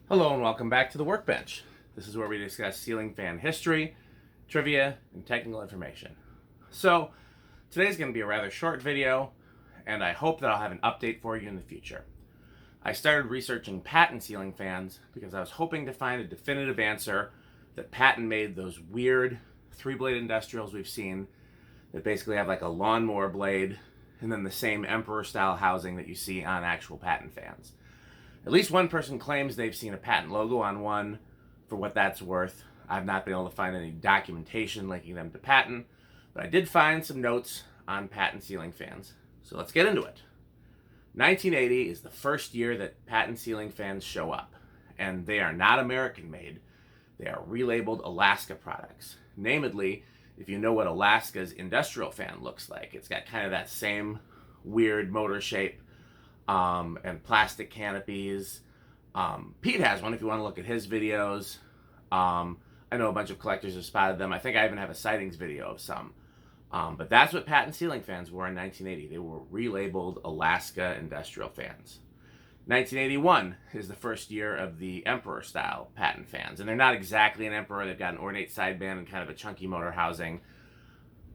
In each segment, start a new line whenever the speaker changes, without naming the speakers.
Hello and welcome back to the Workbench. This is where we discuss ceiling fan history, trivia, and technical information. So, today's going to be a rather short video, and I hope that I'll have an update for you in the future. I started researching Patton ceiling fans because I was hoping to find a definitive answer that Patton made those weird three-blade industrials we've seen that basically have like a lawnmower blade and then the same emperor-style housing that you see on actual Patton fans. At least one person claims they've seen a Patton logo on one. For what that's worth, I've not been able to find any documentation linking them to Patton, but I did find some notes on Patton ceiling fans. So let's get into it. 1980 is the first year that Patton ceiling fans show up, and they are not American made. They are relabeled Alaska products. Namely, if you know what Alaska's industrial fan looks like, it's got kind of that same weird motor shape and plastic canopies. Pete has one if you want to look at his videos. I know a bunch of collectors have spotted them. I think I even have a sightings video of some. But that's what Patton ceiling fans were in 1980. They were relabeled Alaska industrial fans. 1981 is the first year of the Emperor style Patton fans. And they're not exactly an Emperor. They've got an ornate sideband and kind of a chunky motor housing.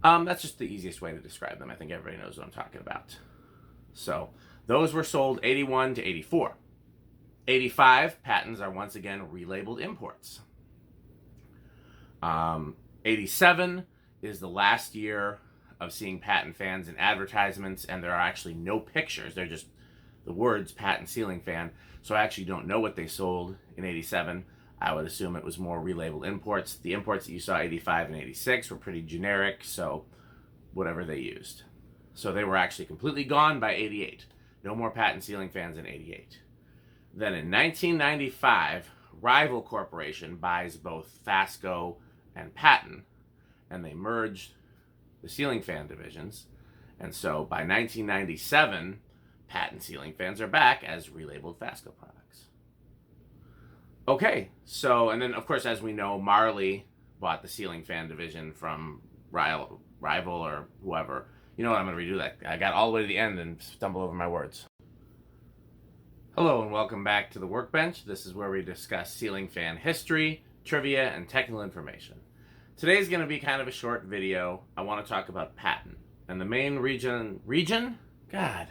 That's just the easiest way to describe them. I think everybody knows what I'm talking about. So those were sold 81 to 84. 85 Pattons are once again relabeled imports. 87 is the last year of seeing Patton fans in advertisements, and there are actually no pictures. They're just the words Patton ceiling fan. So I actually don't know what they sold in 87. I would assume it was more relabeled imports. The imports that you saw 85 and 86 were pretty generic, so whatever they used. So they were actually completely gone by 88. No more Patton ceiling fans in 88. Then in 1995, Rival Corporation buys both Fasco and Patton, and they merged the ceiling fan divisions. And so by 1997, Patton ceiling fans are back as relabeled Fasco products. Okay, so, and then of course, as we know, Marley bought the ceiling fan division from Rival or whoever. You know what, I'm going to redo that. I got all the way to the end and stumble over my words. Hello and welcome back to the Workbench. This is where we discuss ceiling fan history, trivia, and technical information. Today's going to be kind of a short video. I want to talk about Patton and the main region? God.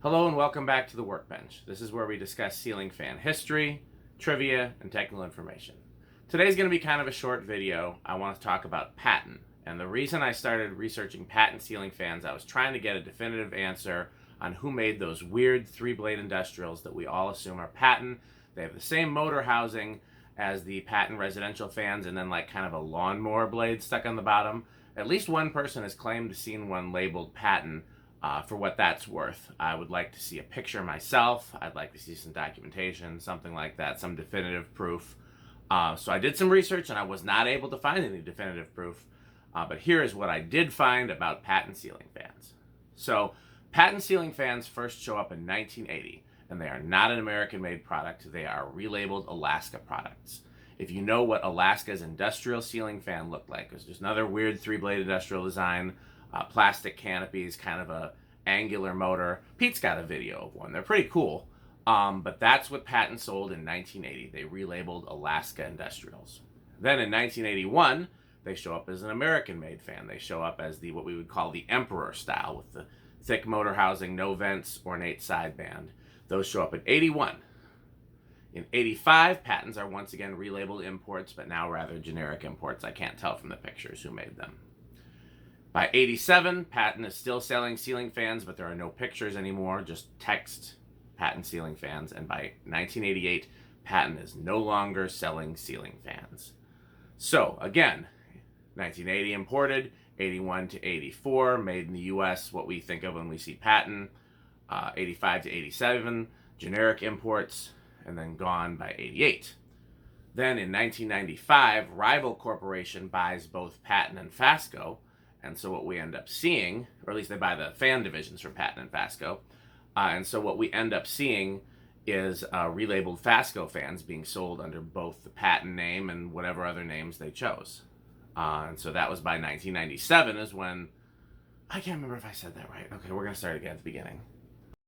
Hello and welcome back to the Workbench. This is where we discuss ceiling fan history, trivia, and technical information. Today's going to be kind of a short video. I want to talk about Patton. And the reason I started researching Patton ceiling fans, I was trying to get a definitive answer on who made those weird three-blade industrials that we all assume are Patton. They have the same motor housing as the Patton residential fans and then like kind of a lawnmower blade stuck on the bottom. At least one person has claimed to seen one labeled Patton. For what that's worth, I would like to see a picture myself. I'd like to see some documentation, something like that, some definitive proof. So I did some research and I was not able to find any definitive proof. But here is what I did find about Patton ceiling fans. So Patton ceiling fans first show up in 1980, and they are not an American-made product. They are relabeled Alaska products. If you know what Alaska's industrial ceiling fan looked like, it was just another weird three-blade industrial design, plastic canopies, kind of a angular motor. Pete's got a video of one. They're pretty cool. But that's what Patton sold in 1980. They relabeled Alaska Industrials. Then in 1981, they show up as an American-made fan. They show up as what we would call the Emperor style with the thick motor housing, no vents, ornate sideband. Those show up in 81. In 85, Pattons are once again relabeled imports, but now rather generic imports. I can't tell from the pictures who made them. By 87, Patton is still selling ceiling fans, but there are no pictures anymore, just text, Patton ceiling fans. And by 1988, Patton is no longer selling ceiling fans. So, again, 1980 imported, 81 to 84 made in the U.S., what we think of when we see Patton, 85 to 87 generic imports, and then gone by 88. Then in 1995, Rival Corporation buys both Patton and Fasco, and so what we end up seeing, or at least they buy the fan divisions from Patton and Fasco, and so what we end up seeing is relabeled Fasco fans being sold under both the Patton name and whatever other names they chose. And so that was by 1997 is when, I can't remember if I said that right. Okay, we're going to start again at the beginning.